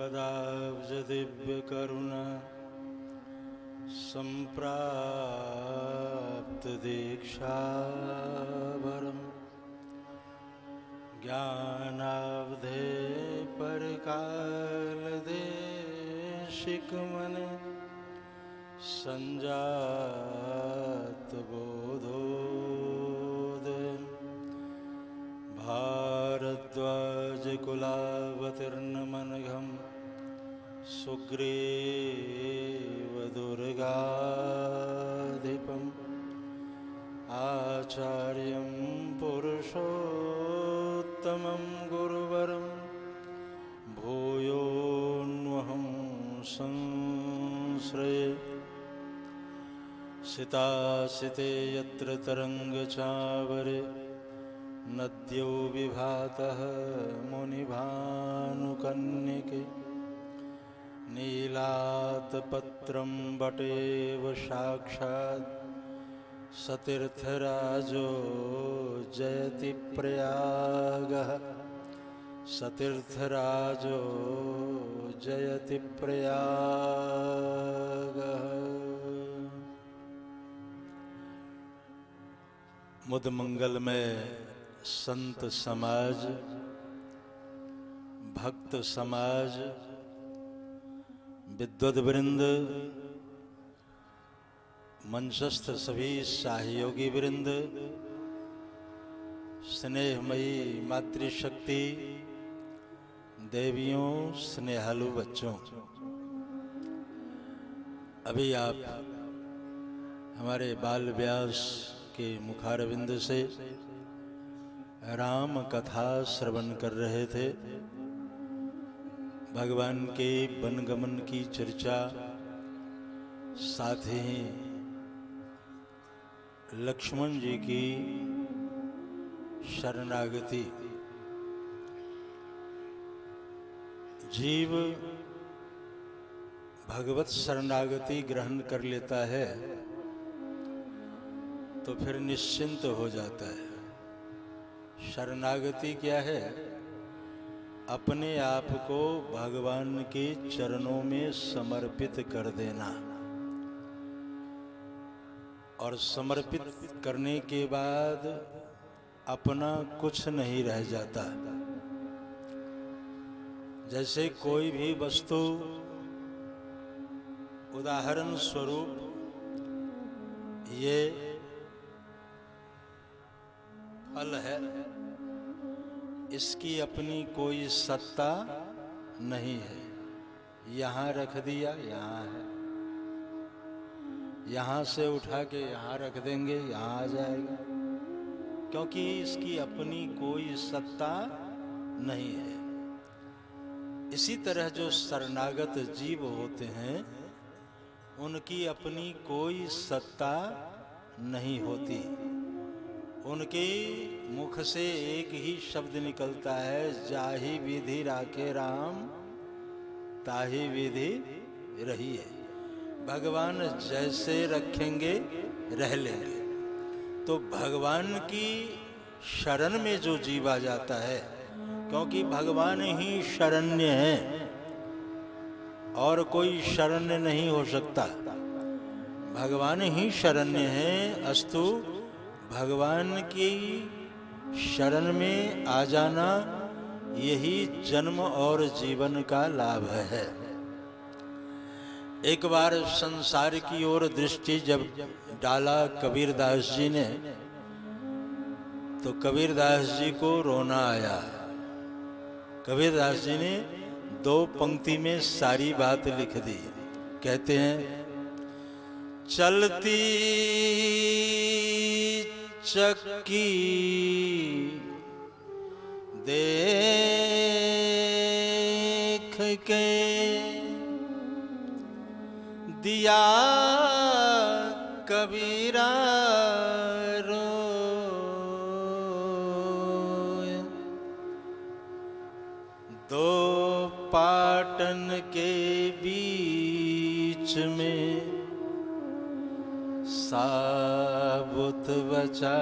पदाब्ज दिव्यकरुणा सम्प्राप्त दीक्षाभरम् ज्ञानाब्धे परकालदेशिकमने संजात बोधोदय भारद्वाज कुलावतीर्णमनघं सुग्रीव दुर्गाधिपम् आचार्यं पुरुषोत्तमं गुरुवरं भूयोऽन्वहं संश्रये सितासिते यत्र तरङ्गचावरे नद्यो विभातः मुनिभानुकन्यके नीलातपत्रं वटेव साक्षात् सतीर्थराजो जयति प्रयागः सतीर्थराजो जयति प्रयागः। मुद मंगल में संत समाज, भक्त समाज, विद्वद वृंद, मंचस्थ सभी सहयोगी वृंद, स्नेहमयी मातृशक्ति, देवियों, स्नेहालु बच्चों, अभी आप हमारे बाल व्यास के मुखारविंद से राम कथा श्रवण कर रहे थे। भगवान के वनगमन की चर्चा, साथ ही लक्ष्मण जी की शरणागति। जीव भगवत शरणागति ग्रहण कर लेता है तो फिर निश्चिंत हो जाता है। शरणागति क्या है? अपने आप को भगवान के चरणों में समर्पित कर देना, और समर्पित करने के बाद अपना कुछ नहीं रह जाता। जैसे कोई भी वस्तु, उदाहरण स्वरूप ये फल है, इसकी अपनी कोई सत्ता नहीं है। यहाँ रख दिया, यहाँ है, यहाँ से उठा के यहाँ रख देंगे, यहाँ आ जाएगा, क्योंकि इसकी अपनी कोई सत्ता नहीं है। इसी तरह जो शरणागत जीव होते हैं, उनकी अपनी कोई सत्ता नहीं होती। उनके मुख से एक ही शब्द निकलता है, जाहि विधि राखे राम ताहि विधि रही है। भगवान जैसे रखेंगे रह लेंगे। तो भगवान की शरण में जो जीव आ जाता है, क्योंकि भगवान ही शरण्य है और कोई शरण्य नहीं हो सकता। भगवान ही शरण्य है, अस्तु भगवान की शरण में आ जाना यही जन्म और जीवन का लाभ है। एक बार संसार की ओर दृष्टि जब डाला कबीरदास जी ने, तो कबीरदास जी को रोना आया। कबीरदास जी ने 2 पंक्ति में सारी बात लिख दी। कहते हैं, चलती चक्की देख के दिया कबीरा रोए। 2 पाटन के बीच में साबुत बचा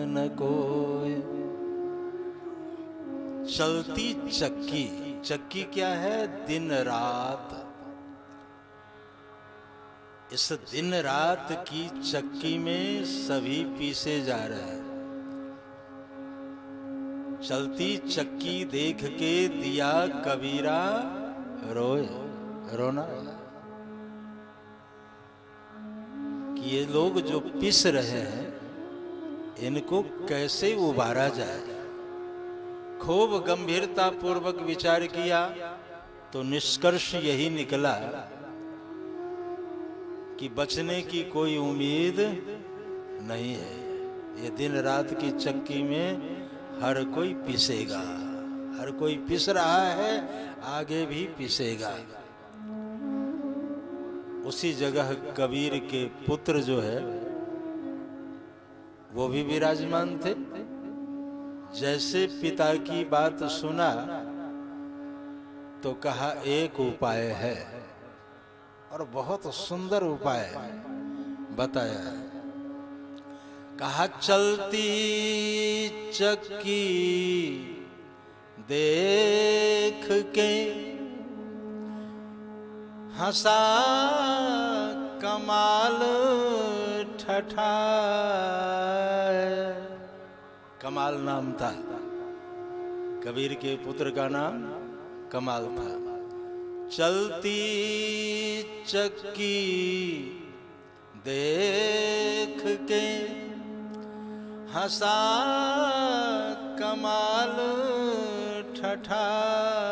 न कोई। चलती चक्की चक्की क्या है? दिन रात। इस दिन रात की चक्की में सभी पीसे जा रहे हैं। चलती चक्की देख के दिया कबीरा रोए। रोना कि ये लोग जो पिस रहे हैं इनको कैसे उबारा जाए। खूब गंभीरता पूर्वक विचार किया तो निष्कर्ष यही निकला कि बचने की कोई उम्मीद नहीं है। ये दिन रात की चक्की में हर कोई पिसेगा, हर कोई पिस रहा है, आगे भी पिसेगा। उसी जगह कबीर के पुत्र जो है वो भी विराजमान थे। जैसे पिता की बात सुना तो कहा एक उपाय है, और बहुत सुंदर उपाय बताया। कहा चलती चक्की देख के हंसा कमाल ठठाए। कमाल नाम था, कबीर के पुत्र का नाम कमाल था। चलती चक्की देख के हंसा कमाल ठठाए।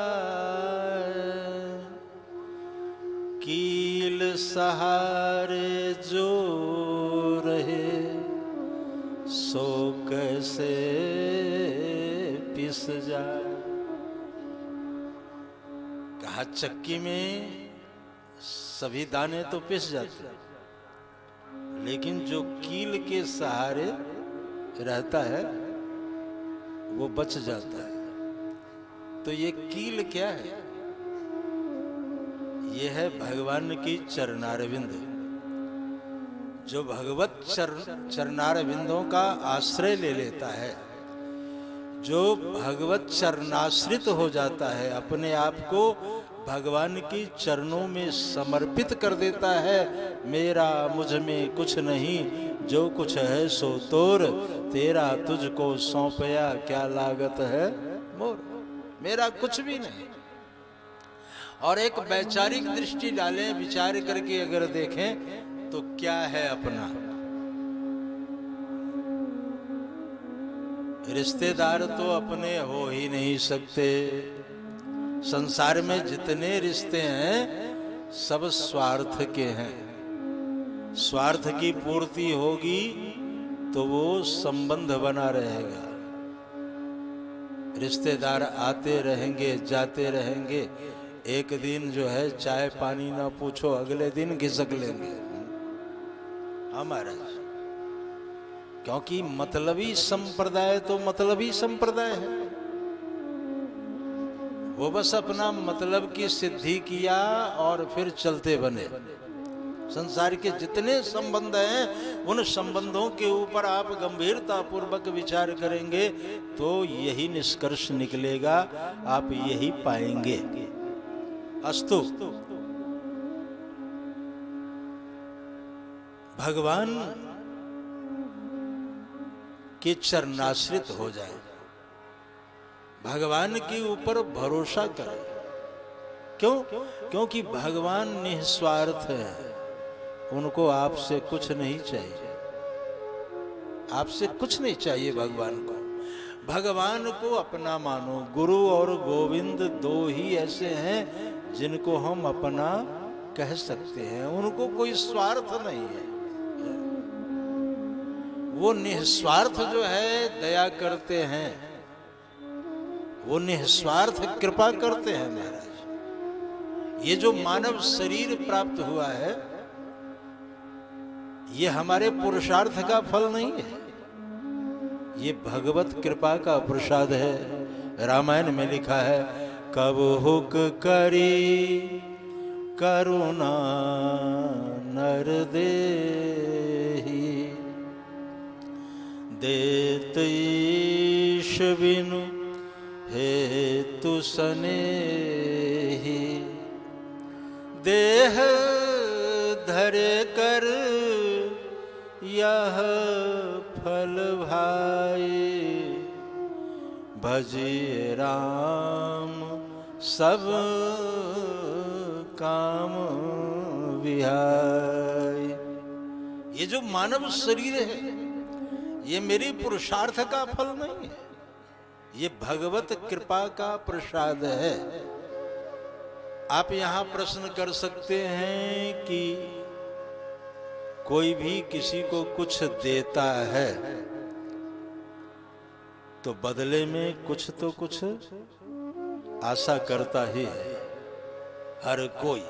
कील सहारे जो रहे सो कैसे पिस जाए। कहा चक्की में सभी दाने तो पिस जाते, लेकिन जो कील के सहारे रहता है वो बच जाता है। तो ये कील क्या है? ये है भगवान की चरणारविंद। जो भगवत चरणारविंदों का आश्रय ले लेता है, जो भगवत चरणाश्रित हो जाता है, अपने आप को भगवान की चरणों में समर्पित कर देता है। मेरा मुझ में कुछ नहीं, जो कुछ है सो तोर, तेरा तुझको सौंपया क्या लागत है मोर। मेरा कुछ भी नहीं। और एक वैचारिक दृष्टि डालें, विचार करके अगर देखें तो क्या है अपना? रिश्तेदार तो अपने हो ही नहीं सकते। संसार में जितने रिश्ते हैं सब स्वार्थ के हैं। स्वार्थ की पूर्ति होगी तो वो संबंध बना रहेगा। रिश्तेदार आते रहेंगे, जाते रहेंगे। एक दिन जो है चाय पानी ना पूछो, अगले दिन घिसक लेंगे हमारा। क्योंकि मतलबी संप्रदाय तो मतलबी संप्रदाय है। वो बस अपना मतलब की सिद्धि किया और फिर चलते बने। संसार के जितने संबंध हैं उन संबंधों के ऊपर आप गंभीरता पूर्वक विचार करेंगे तो यही निष्कर्ष निकलेगा, आप यही पाएंगे। अस्तु, भगवान के चरणाश्रित हो जाए, भगवान के ऊपर भरोसा करें। क्यों? क्योंकि भगवान निस्वार्थ है, उनको आपसे कुछ नहीं चाहिए। आपसे कुछ नहीं चाहिए भगवान को। भगवान को अपना मानो। गुरु और गोविंद दो ही ऐसे हैं जिनको हम अपना कह सकते हैं। उनको कोई स्वार्थ नहीं है। वो निस्वार्थ जो है दया करते हैं, वो निस्वार्थ कृपा करते हैं महाराज। ये जो मानव शरीर प्राप्त हुआ है ये हमारे पुरुषार्थ का फल नहीं है, ये भगवत कृपा का प्रसाद है। रामायण में लिखा है, कब हुक करी करुणा नर देहि, देत ईश बिनु हेतु स्नेही देह धरे कर यह फल भाई भजिए राम सब काम विहाय। ये जो मानव शरीर है ये मेरी पुरुषार्थ का फल नहीं है, ये भगवत कृपा का प्रसाद है। आप यहां प्रश्न कर सकते हैं कि कोई भी किसी को कुछ देता है तो बदले में कुछ तो कुछ आशा करता ही है हर कोई।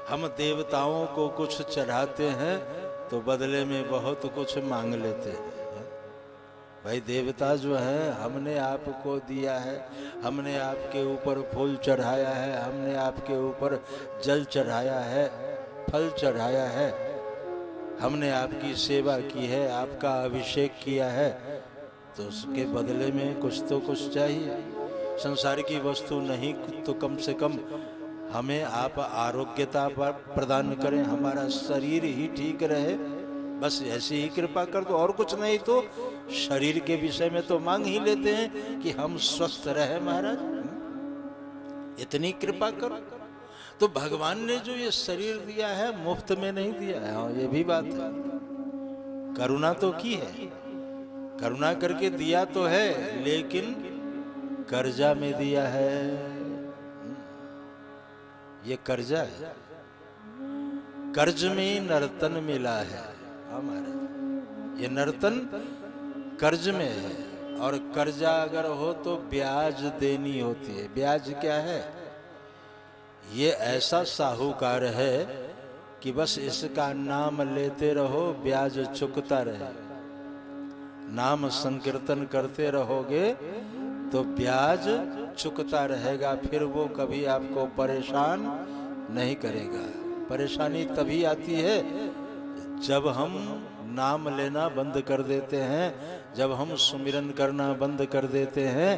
हम देवताओं को कुछ चढ़ाते हैं तो बदले में बहुत कुछ मांग लेते हैं। भाई देवता जो है हमने आपको दिया है, हमने आपके ऊपर फूल चढ़ाया है, हमने आपके ऊपर जल चढ़ाया है, फल चढ़ाया है, हमने आपकी सेवा की है, आपका अभिषेक किया है, तो उसके बदले में कुछ तो कुछ चाहिए। संसार की वस्तु नहीं तो कम से कम हमें आप आरोग्यता प्रदान करें, हमारा शरीर ही ठीक रहे, बस ऐसी ही कृपा कर दो। और कुछ नहीं तो शरीर के विषय में तो मांग ही लेते हैं कि हम स्वस्थ रहे महाराज, इतनी कृपा करो। तो भगवान ने जो ये शरीर दिया है मुफ्त में नहीं दिया है। हाँ, ये भी बात है, करुणा तो की है, करुणा करके दिया तो है, लेकिन कर्जा में दिया है। ये कर्जा है, कर्ज में नर्तन मिला है हमारे। ये नर्तन कर्ज में है, और कर्जा अगर हो तो ब्याज देनी होती है। ब्याज क्या है? ये ऐसा साहूकार है कि बस इसका नाम लेते रहो, ब्याज चुकता रहे। नाम संकीर्तन करते रहोगे तो ब्याज चुकता रहेगा, फिर वो कभी आपको परेशान नहीं करेगा। परेशानी तभी आती है जब हम नाम लेना बंद कर देते हैं, जब हम सुमिरन करना बंद कर देते हैं।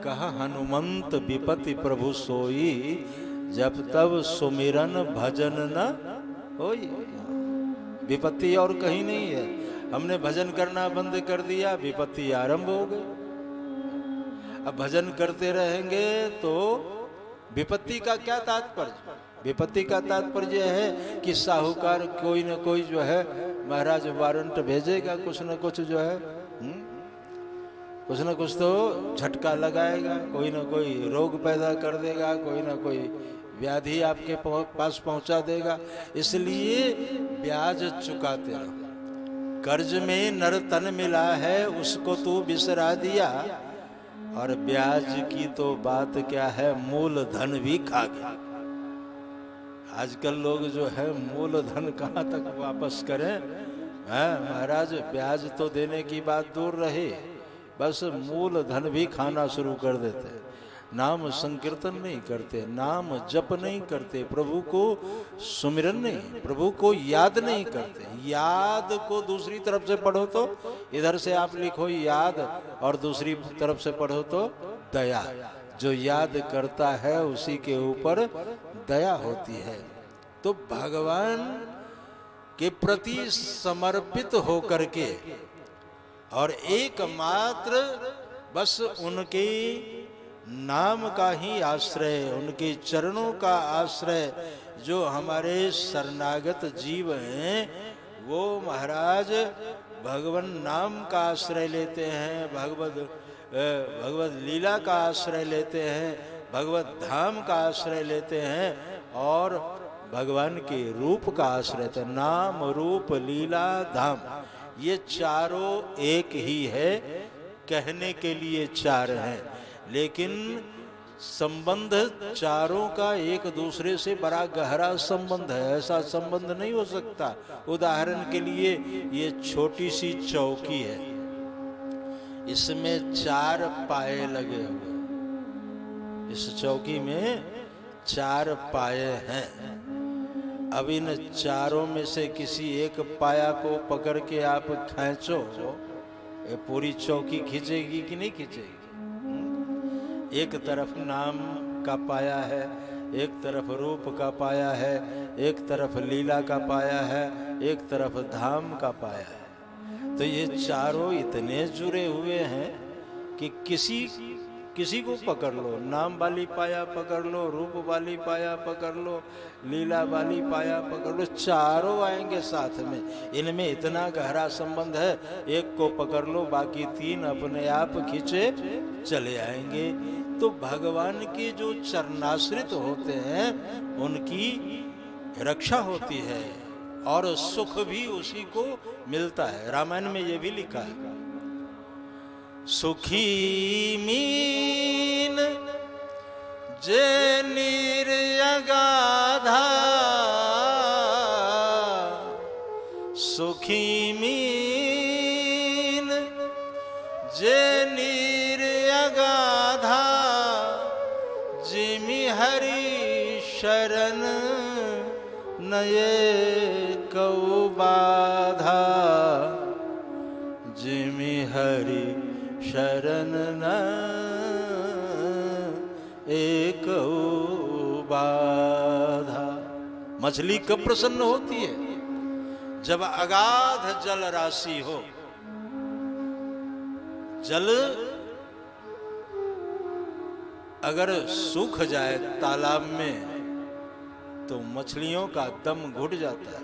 कहा हनुमंत विपति प्रभु सोई, जब तब सुमिरन भजन न होई। विपत्ति और कहीं नहीं है, हमने भजन करना बंद कर दिया, विपत्ति आरंभ हो गई। अब भजन करते रहेंगे तो विपत्ति का क्या तात्पर्य? विपत्ति का तात्पर्य है कि साहूकार कोई न कोई जो है महाराज वारंट भेजेगा, कुछ न कुछ जो है कुछ न कुछ तो झटका लगाएगा, कोई न कोई रोग पैदा कर देगा, कोई न कोई व्याधि आपके पास पहुंचा देगा। इसलिए ब्याज चुकाते रहो। कर्ज में नर्तन मिला है, उसको तू बिसरा दिया, और ब्याज की तो बात क्या है, मूल धन भी खा गया। आजकल लोग जो है मूल धन कहाँ तक वापस करें? महाराज ब्याज तो देने की बात दूर रही, बस मूल धन भी खाना शुरू कर देते। नाम संकीर्तन नहीं करते, नाम जप नहीं करते, प्रभु को सुमिरन नहीं, प्रभु को याद नहीं करते। याद को दूसरी तरफ से पढ़ो तो इधर से आप लिखो याद, और दूसरी तरफ से पढ़ो तो दया। जो याद करता है उसी के ऊपर दया होती है। तो भगवान के प्रति समर्पित होकर के और एकमात्र बस उनके नाम का ही आश्रय, उनके चरणों का आश्रय जो हमारे शरणागत जीव हैं, वो महाराज भगवान नाम का आश्रय लेते हैं, भगवत लीला का आश्रय लेते हैं, भगवत धाम का आश्रय लेते हैं, और भगवान के रूप का आश्रय लेते हैं। नाम रूप लीला धाम, ये चारों एक ही है। कहने के लिए चार हैं, लेकिन संबंध चारों का एक दूसरे से बड़ा गहरा संबंध है। ऐसा संबंध नहीं हो सकता। उदाहरण के लिए ये छोटी सी चौकी है, इसमें 4 पाए लगे हुए, इस चौकी में 4 पाए हैं। अब इन चारों में से किसी एक पाया को पकड़ के आप खींचो, ये पूरी चौकी खींचेगी कि नहीं खींचेगी? एक तरफ नाम का पाया है, एक तरफ रूप का पाया है, एक तरफ लीला का पाया है, एक तरफ धाम का पाया है। तो ये चारों इतने जुड़े हुए हैं कि किसी को पकड़ लो, नाम वाली पाया पकड़ लो, रूप वाली पाया पकड़ लो, लीला वाली पाया पकड़ लो, चारों आएंगे साथ में। इनमें इतना गहरा संबंध है, एक को पकड़ लो बाकी तीन अपने आप खींचे चले आएंगे। तो भगवान के जो चरणाश्रित होते हैं उनकी रक्षा होती है और सुख भी उसी को मिलता है। रामायण में ये भी लिखा है, सुखी मीन जे निर्यगाधा, सुखी मीन जे निर्यगाधा, जिमि हरि शरण नये कौ बाधा, जिमि हरि शरण न एक बाधा। मछली कब प्रसन्न होती है? जब अगाध जल राशि हो। जल अगर सूख जाए तालाब में तो मछलियों का दम घुट जाता है,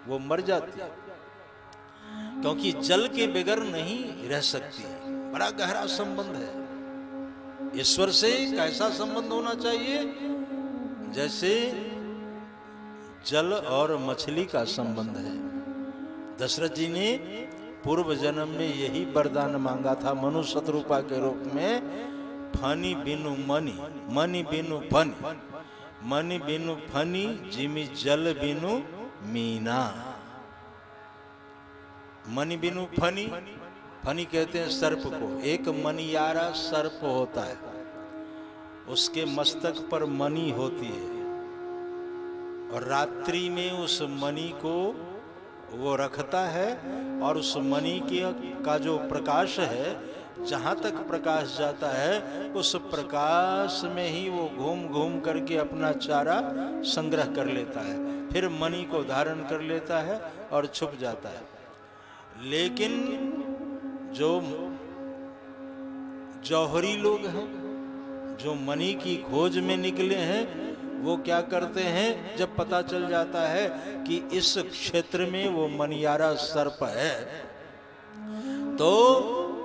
वो मर जाती है, क्योंकि जल के बगैर नहीं रह सकती। बड़ा गहरा संबंध है ईश्वर से। कैसा संबंध होना चाहिए? जैसे जल और मछली का संबंध है। दशरथ जी ने पूर्व जन्म में यही वरदान मांगा था मनु शत्रुपा के रूप में, फनी बिनु मनी, मनी बिनु फनी, मनी बिनु फनी, जिमि जल बिनु मीना। मनी बिनु फनी, फनी कहते हैं सर्प को। एक मनियारा सर्प होता है, उसके मस्तक पर मणि होती है और रात्रि में उस मणि को वो रखता है और उस मणि का जो प्रकाश है, जहाँ तक प्रकाश जाता है उस प्रकाश में ही वो घूम घूम करके अपना चारा संग्रह कर लेता है, फिर मणि को धारण कर लेता है और छुप जाता है। लेकिन जो जौहरी लोग हैं, जो मणि की खोज में निकले हैं, वो क्या करते हैं, जब पता चल जाता है कि इस क्षेत्र में वो मनियारा सर्प है, तो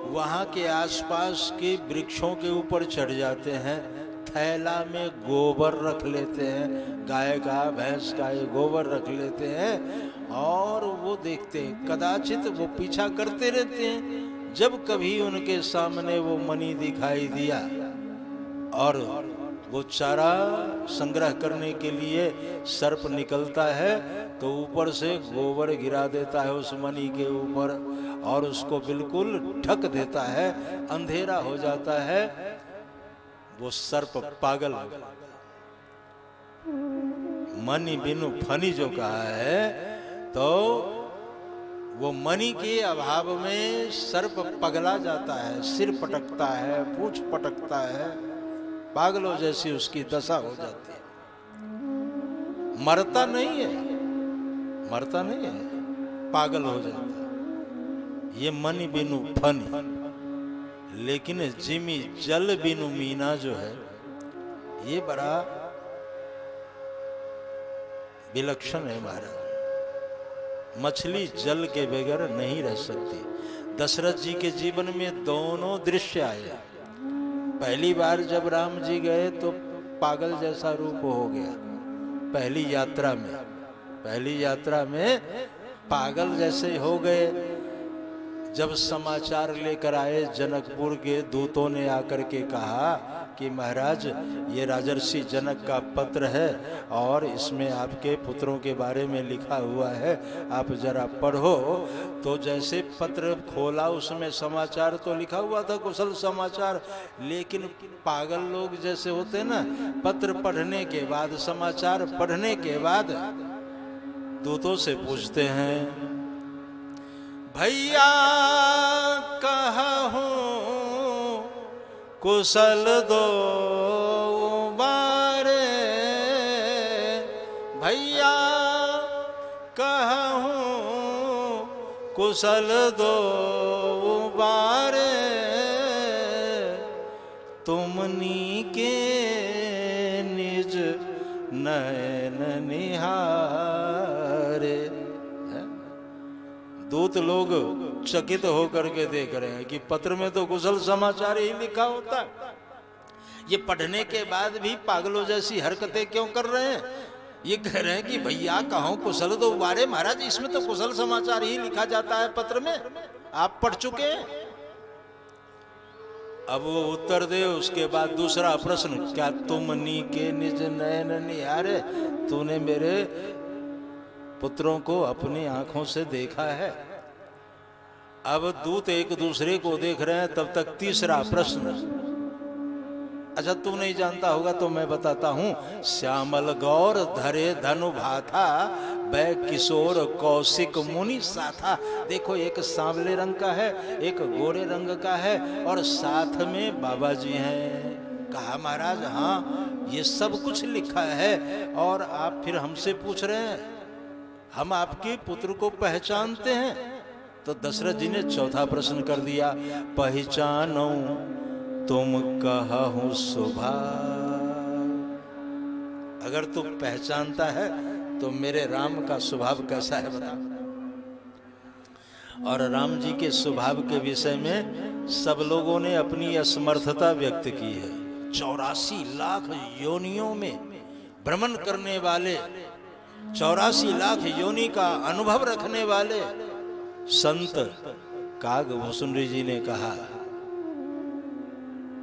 वहां के आसपास के वृक्षों के ऊपर चढ़ जाते हैं, थैला में गोबर रख लेते हैं, गाय का भैंस का ये गोबर रख लेते हैं और वो देखते हैं। कदाचित वो पीछा करते रहते हैं। जब कभी उनके सामने वो मणि दिखाई दिया और वो चारा संग्रह करने के लिए सर्प निकलता है, तो ऊपर से गोबर गिरा देता है उस मणि के ऊपर और उसको बिल्कुल ढक देता है, अंधेरा हो जाता है। वो सर्प पागल हो जाता है। मणि बिनु फनी जो कहा है, तो वो मणि के अभाव में सर्प पगला जाता है, सिर पटकता है, पूंछ पटकता है, पागलों जैसी उसकी दशा हो जाती है। मरता नहीं है, मरता नहीं है, पागल हो जाता है। ये मणि बिनु फनी। लेकिन जिमि जल बिनु मीना जो है, ये बड़ा विलक्षण है महाराज। मछली जल के बगैर नहीं रह सकती। दशरथ जी के जीवन में दोनों दृश्य आए। पहली बार जब राम जी गए तो पागल जैसा रूप हो गया, पहली यात्रा में पागल जैसे हो गए। जब समाचार लेकर आए, जनकपुर के दूतों ने आकर के कहा कि महाराज ये राजर्षि जनक का पत्र है और इसमें आपके पुत्रों के बारे में लिखा हुआ है, आप जरा पढ़ो। तो जैसे पत्र खोला उसमें समाचार तो लिखा हुआ था, कुशल समाचार, लेकिन पागल लोग जैसे होते ना, पत्र पढ़ने के बाद, समाचार पढ़ने के बाद दूतों से पूछते हैं, भैया कहूँ कुशल दो बारे भैया कहूँ कुशल दो बारे तुमनी के निज नयन निहारे। दूत लोग चकित होकर के देख रहे हैं कि पत्र में तो कुशल समाचार ही लिखा होता है, ये पढ़ने के बाद भी पागलों जैसी हरकतें क्यों कर रहे हैं? ये कह रहे हैं कि भैया कहो कुशल दो बारे। महाराज इसमें तो कुशल समाचार ही लिखा जाता है पत्र में, आप पढ़ चुके हैं। अब वो उत्तर दे, उसके बाद दूसरा प्रश्न, क्या तुमनी के निज नयन निहारे, तूने मेरे पुत्रों को अपनी आंखों से देखा है? अब दूत एक दूसरे को देख रहे हैं, तब तक तीसरा प्रश्न, अच्छा तू नहीं जानता होगा तो मैं बताता हूं। श्यामल गौर धरे धनु भाथा बै किशोर कौशिक मुनि साथा। देखो एक सांवले रंग का है, एक गोरे रंग का है, और साथ में बाबा जी हैं। कहा महाराज हाँ ये सब कुछ लिखा है, और आप फिर हमसे पूछ रहे हैं हम आपके पुत्र को पहचानते हैं? तो दशरथ जी ने चौथा प्रश्न कर दिया, पहचानो तुम कहूँ स्वभाव। अगर तुम पहचानता है तो मेरे राम का स्वभाव कैसा है बता। और राम जी के स्वभाव के विषय में सब लोगों ने अपनी असमर्थता व्यक्त की है। 84 लाख योनियों में भ्रमण करने वाले, 84 लाख योनि का अनुभव रखने वाले संत कागभूषुंडी जी ने कहा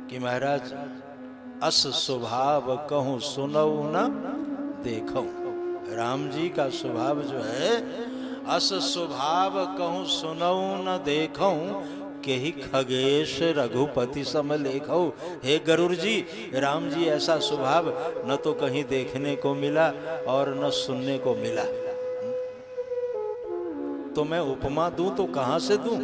कि महाराज अस स्वभाव कहूँ सुनऊ न देखो। राम जी का स्वभाव जो है, अस स्वभाव कहूँ सुनऊ न देखो, के ही खगेश रघुपति सम लेखो। हे गरुड़ जी, राम जी ऐसा स्वभाव न तो कहीं देखने को मिला और न सुनने को मिला। तो मैं उपमा दूं तो कहां से दूं?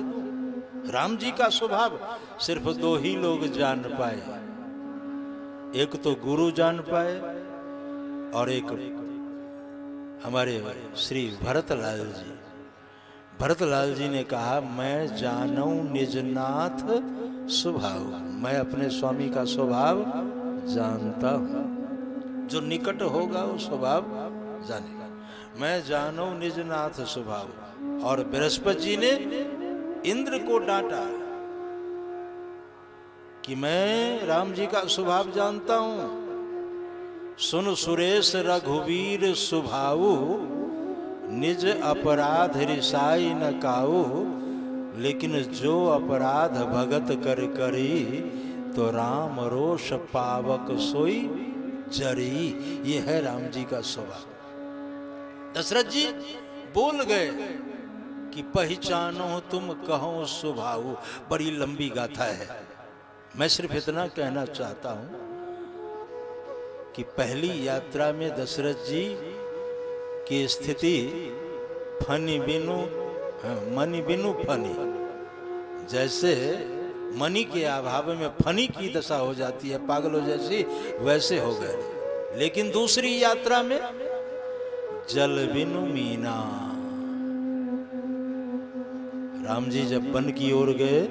राम जी का स्वभाव सिर्फ दो ही लोग जान पाए, एक तो गुरु जान पाए और एक हमारे श्री भरतलाल जी। भरतलाल जी ने कहा मैं जानूं निजनाथ स्वभाव, मैं अपने स्वामी का स्वभाव जानता हूं। जो निकट होगा वो स्वभाव जानेगा। मैं जानूं निजनाथ स्वभाव। और बृहस्पति जी ने इंद्र को डांटा कि मैं राम जी का स्वभाव जानता हूं। सुन सुरेश रघुवीर स्वभावु, निज अपराध रिसाई न काऊ, लेकिन जो अपराध भगत कर करी, तो राम रोष पावक सोई जरी। ये है राम जी का स्वभाव। दशरथ जी बोल गए कि पहचानो तुम कहो स्वभाव। बड़ी लंबी गाथा है, मैं सिर्फ इतना कहना चाहता हूं कि पहली यात्रा में दशरथ जी की स्थिति फनी बिनु मनी बिनु फनी, जैसे मनी के अभाव में फनी की दशा हो जाती है पागलों जैसी, वैसे हो गए। लेकिन दूसरी यात्रा में जल बिनु मीना। राम जी जब वन की ओर गए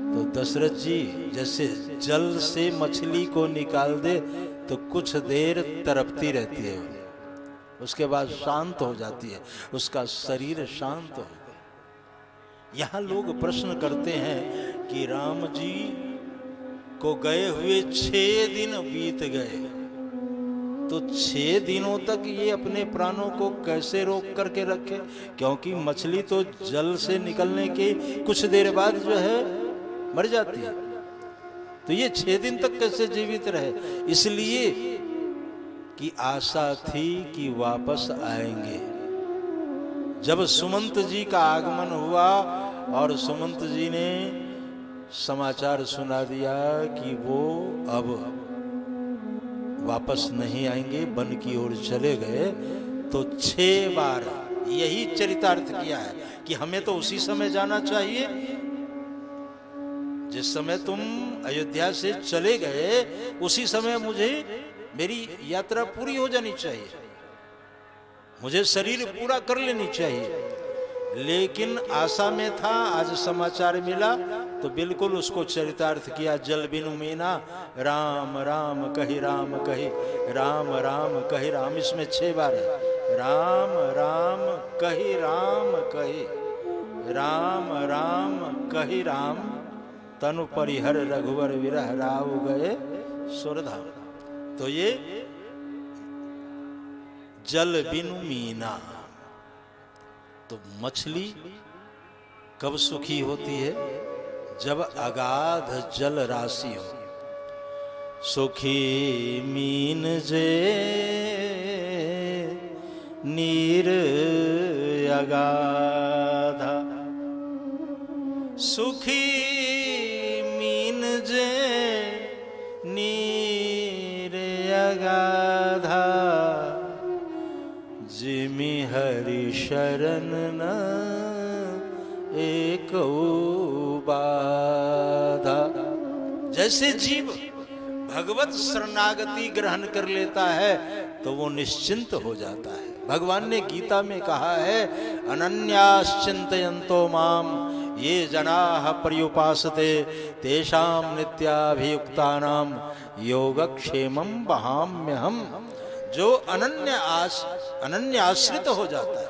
तो दशरथ जी जैसे जल से मछली को निकाल दे तो कुछ देर तड़पती रहती है, उसके बाद शांत हो जाती है, उसका शरीर शांत हो गया। यहाँ लोग प्रश्न करते हैं कि राम जी को गए हुए 6 दिन बीत गए, तो 6 दिनों तक ये अपने प्राणों को कैसे रोक करके रखे? क्योंकि मछली तो जल से निकलने के कुछ देर बाद जो है मर जाती है, तो ये 6 दिन तक कैसे जीवित रहे? इसलिए कि आशा थी कि वापस आएंगे। जब सुमंत जी का आगमन हुआ और सुमंत जी ने समाचार सुना दिया कि वो अब वापस नहीं आएंगे, वन की ओर चले गए, तो 6 बार यही चरितार्थ किया है कि हमें तो उसी समय जाना चाहिए जिस समय तुम अयोध्या से चले गए उसी समय मुझे मेरी यात्रा पूरी हो जानी चाहिए, मुझे शरीर पूरा कर लेनी चाहिए। लेकिन आशा में था, आज समाचार मिला तो बिल्कुल उसको चरितार्थ किया। जल बिनु मीना राम राम कहि राम कहि, राम राम कहि राम, इसमें 6 बार है। राम राम कहि राम कहि, राम राम कहि राम, तनु परिहर रघुवर विरह राव गए सुरधाम। तो ये जल बिनु मीना, तो मछली कब सुखी होती है? जब अगाध जल राशि हो। सुखी मीन जे नीर अगाधा, सुखी मीन जे नीर अगाधा, जिमि हरि शरण न एक बाधा। जैसे जीव भगवत शरणागति ग्रहण कर लेता है तो वो निश्चिंत हो जाता है। भगवान ने गीता में कहा है, अनन्याश्चिन्तयन्तो माम ये जनाः पर्युपासते तेषां नित्याभियुक्तानां योगक्षेमं वहाम्यहम्। जो अनन्य आश्रित हो जाता है,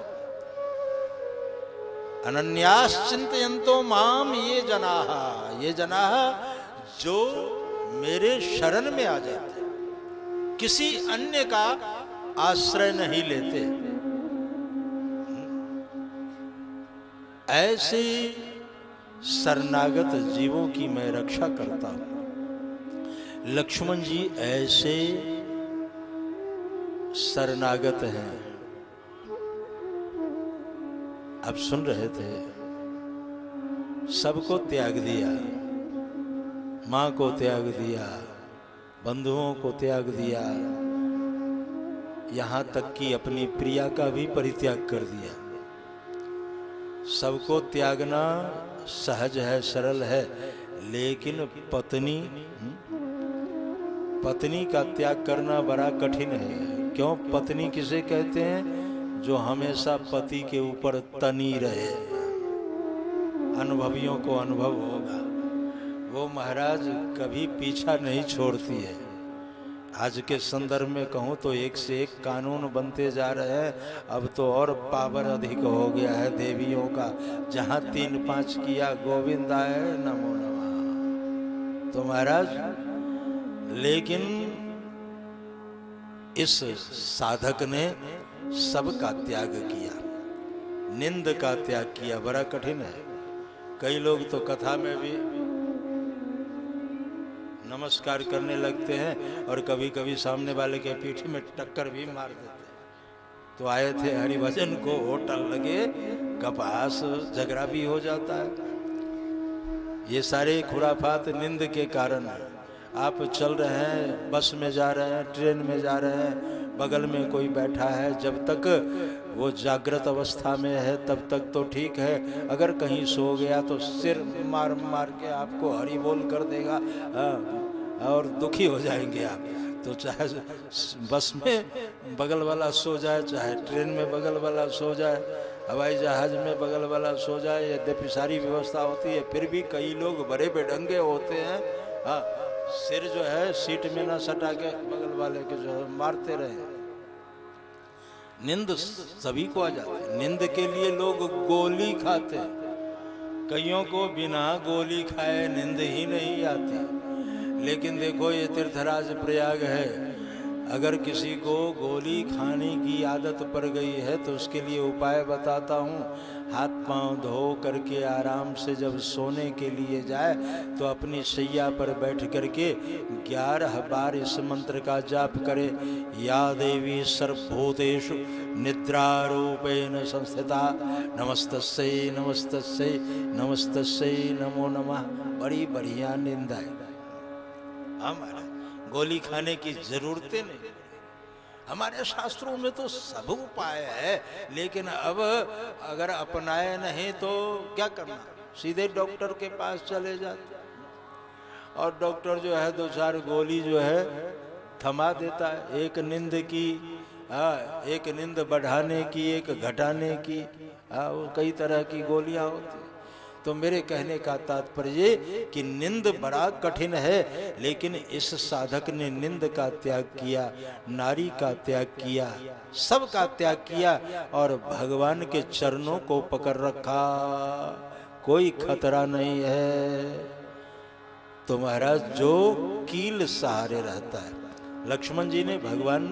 अनन्याश्चिन्तयन्तो माम ये जनाः जो मेरे शरण में आ जाते हैं, किसी अन्य का आश्रय नहीं लेते, ऐसे शरणागत जीवों की मैं रक्षा करता हूं। लक्ष्मण जी ऐसे शरणागत हैं। अब सुन रहे थे, सबको त्याग दिया, मां को त्याग दिया, बंधुओं को त्याग दिया, यहां तक कि अपनी प्रिया का भी परित्याग कर दिया। सबको त्यागना सहज है, सरल है, लेकिन पत्नी का त्याग करना बड़ा कठिन है। क्यों? पत्नी किसे कहते हैं? जो हमेशा पति के ऊपर तनी रहे। अनुभवियों को अनुभव होगा, वो महाराज कभी पीछा नहीं छोड़ती है। आज के संदर्भ में कहूँ तो एक से एक कानून बनते जा रहे हैं। अब तो और पावर अधिक हो गया है देवियों का। जहाँ 3-5 किया गोविंदाय नमो नमः। तो महाराज, लेकिन इस साधक ने सबका त्याग किया, निंद का त्याग किया। बड़ा कठिन है। कई लोग तो कथा में भी नमस्कार करने लगते हैं और कभी कभी सामने वाले के पीठ में टक्कर भी मार देते हैं। तो आए थे हरिभजन को, होटल लगे, कपास झगड़ा भी हो जाता है। ये सारे खुराफात निंद के कारण है। आप चल रहे हैं, बस में जा रहे हैं, ट्रेन में जा रहे हैं, बगल में कोई बैठा है, जब तक वो जागृत अवस्था में है तब तक तो ठीक है। अगर कहीं सो गया तो सिर मार मार के आपको हरि बोल कर देगा और दुखी हो जाएंगे आप। तो चाहे बस में बगल वाला सो जाए, चाहे ट्रेन में बगल वाला सो जाए, हवाई जहाज में बगल वाला सो जाए, यद्यपि सारी व्यवस्था होती है, फिर भी कई लोग बड़े बेढंगे होते हैं। हाँ, सिर जो है सीट में ना सटा के बगल वाले के जो है मारते रहे। निंद सभी को आ जाती है। निंद के लिए लोग गोली खाते हैं। कईयों को बिना गोली खाए निंद ही नहीं आती। लेकिन देखो, ये तीर्थराज प्रयाग है, अगर किसी को गोली खाने की आदत पड़ गई है तो उसके लिए उपाय बताता हूँ। हाथ पांव धो करके आराम से जब सोने के लिए जाए तो अपनी शैया पर बैठ करके 11 बार इस मंत्र का जाप करे। या देवी सर्वभूतेषु निद्रारूपेण संस्थिता नमस्तस्यै नमस्तस्यै नमस्तस्यै नमो नमः। बड़ी बढ़िया निंदा है। हमारा गोली खाने की जरूरतें नहीं। हमारे शास्त्रों में तो सब उपाय है, लेकिन अब अगर अपनाए नहीं तो क्या करना, सीधे डॉक्टर के पास चले जाते। और डॉक्टर जो है 2-4 गोली जो है थमा देता है, एक नींद की, एक नींद बढ़ाने की, एक घटाने की, वो कई तरह की गोलियां होती। तो मेरे कहने का तात्पर्य कि नींद बड़ा कठिन है, लेकिन इस साधक ने नींद का त्याग किया, नारी का त्याग किया, सब का त्याग किया और भगवान के चरणों को पकड़ रखा। कोई खतरा नहीं है। तो महाराज जो कील सहारे रहता है, लक्ष्मण जी ने भगवान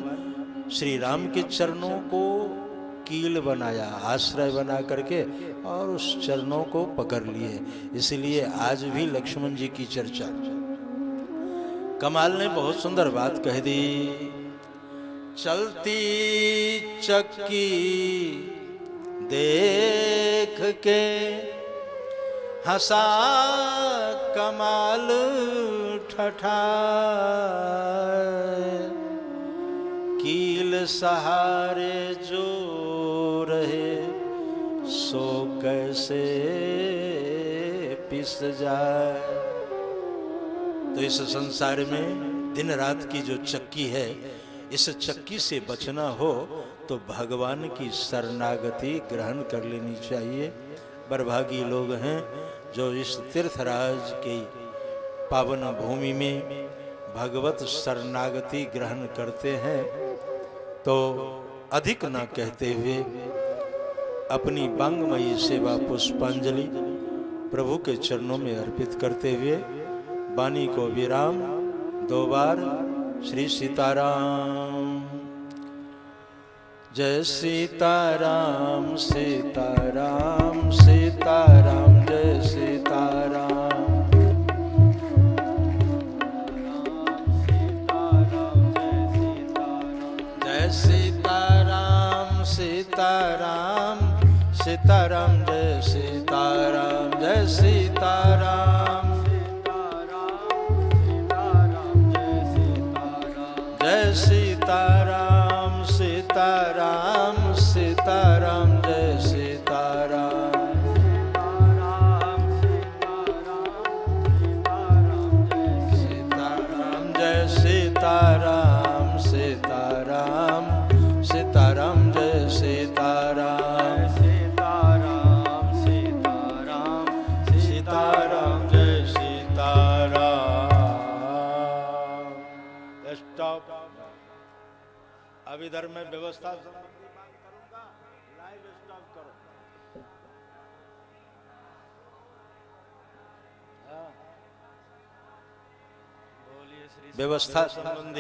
श्री राम के चरणों को कील बनाया, आश्रय बना करके, और उस चरणों को पकड़ लिए। इसलिए आज भी लक्ष्मण जी की चर्चा। कमाल ने बहुत सुंदर बात कह दी। चलती चक्की देख के हंसा कमाल ठठाए, कील सहारे जो रहे सो कैसे पिस जाए। तो इस संसार में दिन रात की जो चक्की है, इस चक्की से बचना हो तो भगवान की शरणागति ग्रहण कर लेनी चाहिए। बरभागी लोग हैं जो इस तीर्थराज की पावन भूमि में भगवत शरणागति ग्रहण करते हैं। तो अधिक न कहते हुए अपनी वांगमयी सेवा पुष्पांजलि प्रभु के चरणों में अर्पित करते हुए वाणी को विराम। 2 बार श्री सीताराम। जय सीताराम सीताराम सीताराम, जय सीताराम। जय सीताराम सीताराम सीताराम, जय सीताराम। जय सीताराम जय सीताराम सीताराम सीताराम, जय सीताराम। सीताराम जय सीताराम सीताराम सीताराम, जय सीताराम। सीताराम सीताराम सीताराम, जय सीताराम। स्टॉप। अब इधर मैं व्यवस्था संबंधी बात करूंगा, लाइव स्टॉप करो। व्यवस्था संबंधी